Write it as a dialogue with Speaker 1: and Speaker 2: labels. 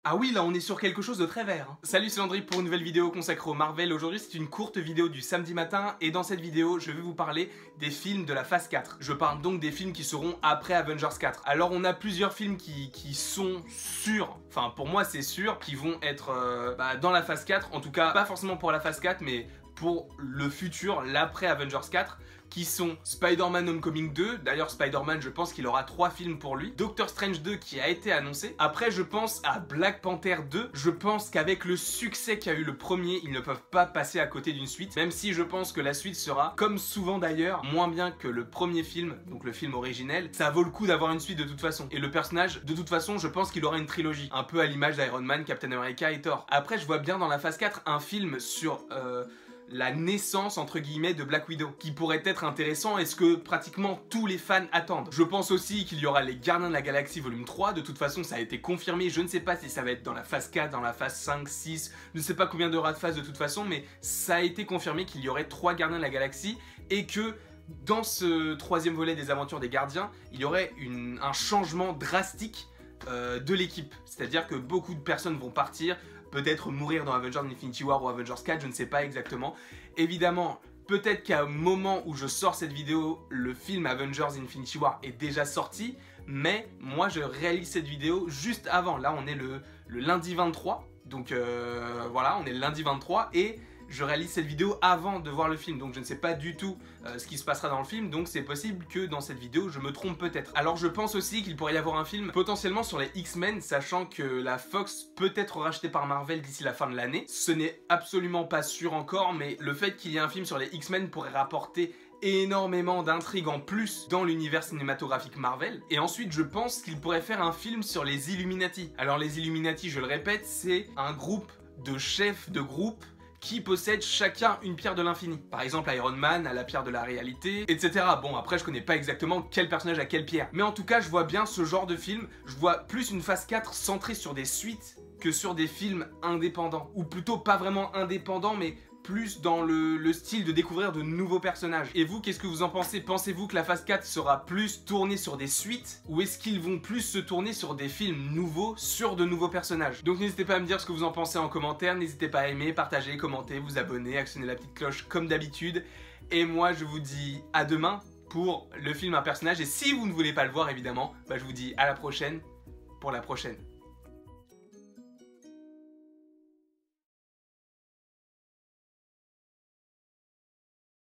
Speaker 1: Ah oui, là on est sur quelque chose de très vert. Salut, c'est Landry pour une nouvelle vidéo consacrée au Marvel. Aujourd'hui c'est une courte vidéo du samedi matin et dans cette vidéo je vais vous parler des films de la phase 4. Je parle donc des films qui seront après Avengers 4. Alors on a plusieurs films qui sont sûrs, enfin pour moi c'est sûr, qui vont être dans la phase 4. En tout cas pas forcément pour la phase 4 mais pour le futur, l'après Avengers 4, qui sont Spider-Man Homecoming 2, d'ailleurs Spider-Man je pense qu'il aura 3 films pour lui, Doctor Strange 2 qui a été annoncé, après je pense à Black Panther 2, je pense qu'avec le succès qu'a eu le premier, ils ne peuvent pas passer à côté d'une suite, même si je pense que la suite sera, comme souvent d'ailleurs, moins bien que le premier film, donc le film originel, ça vaut le coup d'avoir une suite de toute façon, et le personnage, de toute façon je pense qu'il aura une trilogie, un peu à l'image d'Iron Man, Captain America et Thor. Après je vois bien dans la phase 4 un film sur la naissance entre guillemets de Black Widow, qui pourrait être intéressant et ce que pratiquement tous les fans attendent. Je pense aussi qu'il y aura les Gardiens de la Galaxie volume 3, de toute façon ça a été confirmé, je ne sais pas si ça va être dans la phase 4, dans la phase 5, 6, je ne sais pas combien d'aura de phases de toute façon, mais ça a été confirmé qu'il y aurait 3 Gardiens de la Galaxie et que dans ce troisième volet des aventures des Gardiens, il y aurait un changement drastique de l'équipe, c'est-à-dire que beaucoup de personnes vont partir, peut-être mourir dans Avengers Infinity War ou Avengers 4, je ne sais pas exactement. Évidemment, peut-être qu'à un moment où je sors cette vidéo, le film Avengers Infinity War est déjà sorti, mais moi je réalise cette vidéo juste avant. Là on est le lundi 23, donc voilà, on est le lundi 23 et je réalise cette vidéo avant de voir le film, donc je ne sais pas du tout ce qui se passera dans le film, donc c'est possible que dans cette vidéo je me trompe peut-être. Alors je pense aussi qu'il pourrait y avoir un film potentiellement sur les X-Men, sachant que la Fox peut être rachetée par Marvel d'ici la fin de l'année. Ce n'est absolument pas sûr encore, mais le fait qu'il y ait un film sur les X-Men pourrait rapporter énormément d'intrigues en plus dans l'univers cinématographique Marvel. Et ensuite je pense qu'il pourrait faire un film sur les Illuminati. Alors les Illuminati, je le répète, c'est un groupe de chefs de groupe qui possèdent chacun une pierre de l'infini. Par exemple Iron Man a la pierre de la réalité, etc. Bon après je connais pas exactement quel personnage a quelle pierre. Mais en tout cas je vois bien ce genre de film, je vois plus une phase 4 centrée sur des suites que sur des films indépendants. Ou plutôt pas vraiment indépendants mais plus dans le style de découvrir de nouveaux personnages. Et vous, qu'est-ce que vous en pensez? Pensez-vous que la phase 4 sera plus tournée sur des suites ou est-ce qu'ils vont plus se tourner sur des films nouveaux sur de nouveaux personnages? Donc n'hésitez pas à me dire ce que vous en pensez en commentaire, n'hésitez pas à aimer, partager, commenter, vous abonner, actionner la petite cloche comme d'habitude. Et moi je vous dis à demain pour le film Un personnage et si vous ne voulez pas le voir évidemment, je vous dis à la prochaine pour la prochaine.